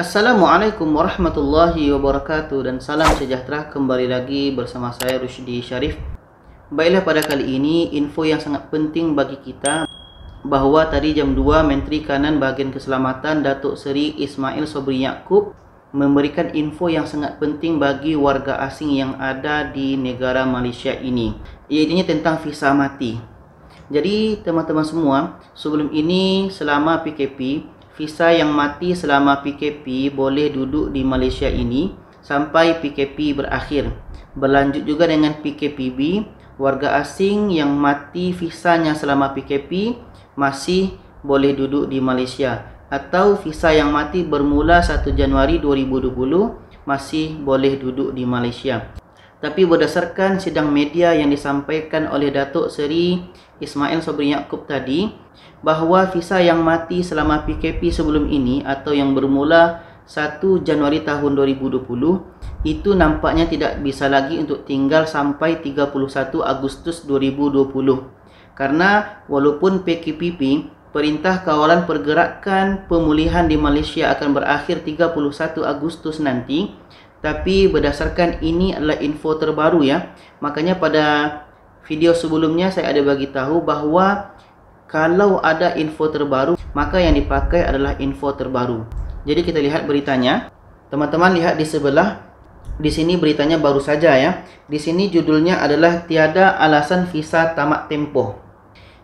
Assalamualaikum warahmatullahi wabarakatuh dan salam sejahtera, kembali lagi bersama saya Rushdi Syarif. Baiklah, pada kali ini info yang sangat penting bagi kita, bahawa tadi jam 2 Menteri Kanan Bahagian Keselamatan Datuk Seri Ismail Sobri Yaakob memberikan info yang sangat penting bagi warga asing yang ada di negara Malaysia ini, iaitu tentang visa mati. Jadi teman-teman semua, sebelum ini selama PKP, visa yang mati selama PKP boleh duduk di Malaysia ini sampai PKP berakhir. Berlanjut juga dengan PKPB, warga asing yang mati visanya selama PKP masih boleh duduk di Malaysia. Atau visa yang mati bermula 1 Januari 2020 masih boleh duduk di Malaysia. Tapi berdasarkan sidang media yang disampaikan oleh Datuk Seri Ismail Sobri Yaakob tadi, bahawa visa yang mati selama PKP sebelum ini atau yang bermula 1 Januari tahun 2020 itu nampaknya tidak bisa lagi untuk tinggal sampai 31 Agustus 2020. Karena walaupun PKPP, Perintah Kawalan Pergerakan Pemulihan di Malaysia, akan berakhir 31 Agustus nanti, tapi berdasarkan ini adalah info terbaru ya. Makanya pada video sebelumnya saya ada bagi tahu bahawa kalau ada info terbaru, maka yang dipakai adalah info terbaru. Jadi kita lihat beritanya. Teman-teman lihat di sebelah. Di sini beritanya baru saja ya. Di sini judulnya adalah tiada alasan visa tamat tempoh.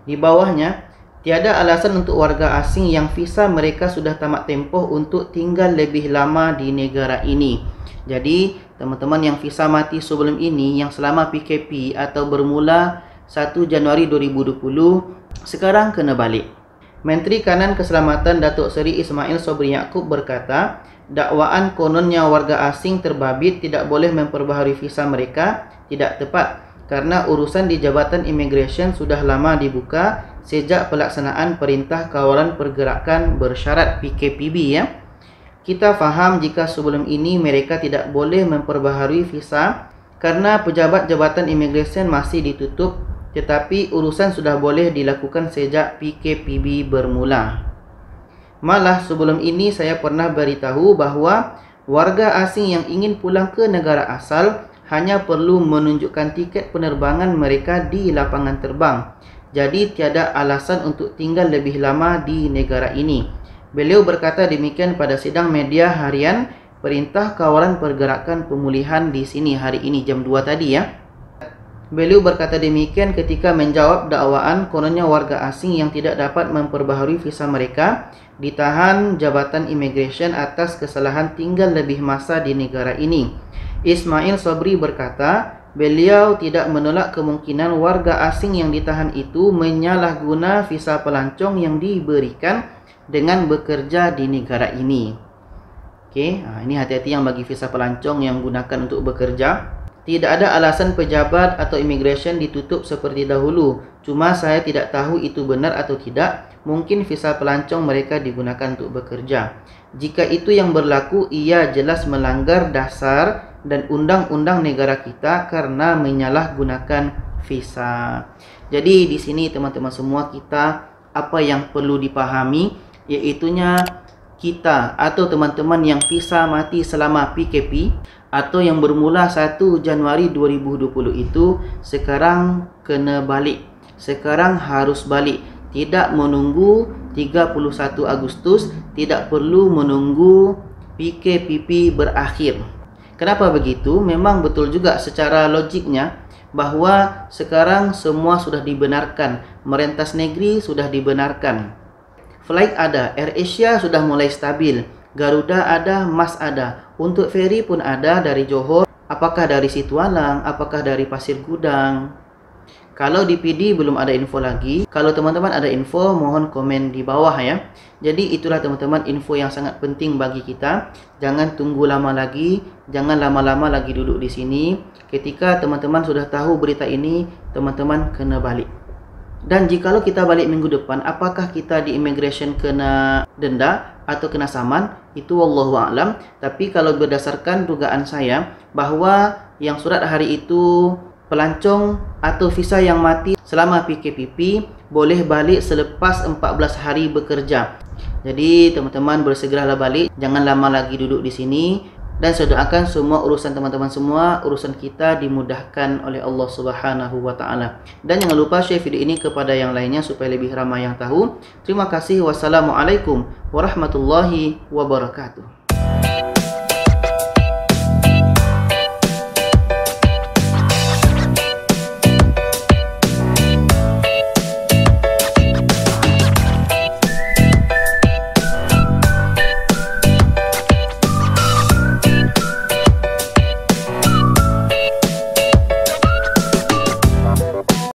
Di bawahnya, tiada alasan untuk warga asing yang visa mereka sudah tamat tempoh untuk tinggal lebih lama di negara ini. Jadi teman-teman yang visa mati sebelum ini, yang selama PKP atau bermula 1 Januari 2020, sekarang kena balik. Menteri Kanan Keselamatan Datuk Seri Ismail Sobri Yaakob berkata, dakwaan kononnya warga asing terbabit tidak boleh memperbaharui visa mereka tidak tepat karena urusan di Jabatan Imigresen sudah lama dibuka sejak pelaksanaan Perintah Kawalan Pergerakan Bersyarat PKPB ya. Kita faham jika sebelum ini mereka tidak boleh memperbaharui visa karena pejabat Jabatan Imigresen masih ditutup, tetapi urusan sudah boleh dilakukan sejak PKPB bermula. Malah sebelum ini saya pernah beritahu bahawa warga asing yang ingin pulang ke negara asal hanya perlu menunjukkan tiket penerbangan mereka di lapangan terbang. Jadi tiada alasan untuk tinggal lebih lama di negara ini. Beliau berkata demikian pada sidang media harian Perintah Kawalan Pergerakan Pemulihan di sini hari ini jam 2 tadi ya. Beliau berkata demikian ketika menjawab dakwaan kononnya warga asing yang tidak dapat memperbaharui visa mereka ditahan Jabatan Imigresen atas kesalahan tinggal lebih masa di negara ini. Ismail Sobri berkata, beliau tidak menolak kemungkinan warga asing yang ditahan itu menyalahguna visa pelancong yang diberikan dengan bekerja di negara ini. Okey, ini hati-hati yang bagi visa pelancong yang gunakan untuk bekerja. Tidak ada alasan pejabat atau imigresen ditutup seperti dahulu. Cuma saya tidak tahu itu benar atau tidak. Mungkin visa pelancong mereka digunakan untuk bekerja. Jika itu yang berlaku, ia jelas melanggar dasar dan undang-undang negara kita karena menyalahgunakan visa. Jadi di sini teman-teman semua, kita apa yang perlu dipahami, iaitunya kita atau teman-teman yang visa mati selama PKP atau yang bermula 1 Januari 2020 itu sekarang kena balik. Sekarang harus balik. Tidak menunggu 31 Agustus, tidak perlu menunggu PKPP berakhir. Kenapa begitu? Memang betul juga secara logiknya bahawa sekarang semua sudah dibenarkan. Merentas negeri sudah dibenarkan. Flight ada, AirAsia sudah mulai stabil, Garuda ada, MAS ada, untuk feri pun ada dari Johor, apakah dari Situalang, apakah dari Pasir Gudang. Kalau di PD belum ada info lagi. Kalau teman-teman ada info, mohon komen di bawah ya. Jadi itulah teman-teman info yang sangat penting bagi kita. Jangan tunggu lama lagi, jangan lama-lama lagi duduk di sini. Ketika teman-teman sudah tahu berita ini, teman-teman kena balik. Dan jikalau kita balik minggu depan, apakah kita di imigresen kena denda atau kena saman? Itu wallahu a'lam. Tapi kalau berdasarkan dugaan saya bahawa yang surat hari itu pelancong atau visa yang mati selama PKPP boleh balik selepas 14 hari bekerja. Jadi teman-teman bersegeralah balik, jangan lama lagi duduk di sini. Dan saya doakan semua urusan teman-teman semua, urusan kita dimudahkan oleh Allah Subhanahu wa taala. Dan jangan lupa share video ini kepada yang lainnya supaya lebih ramai yang tahu. Terima kasih. Wassalamualaikum warahmatullahi wabarakatuh.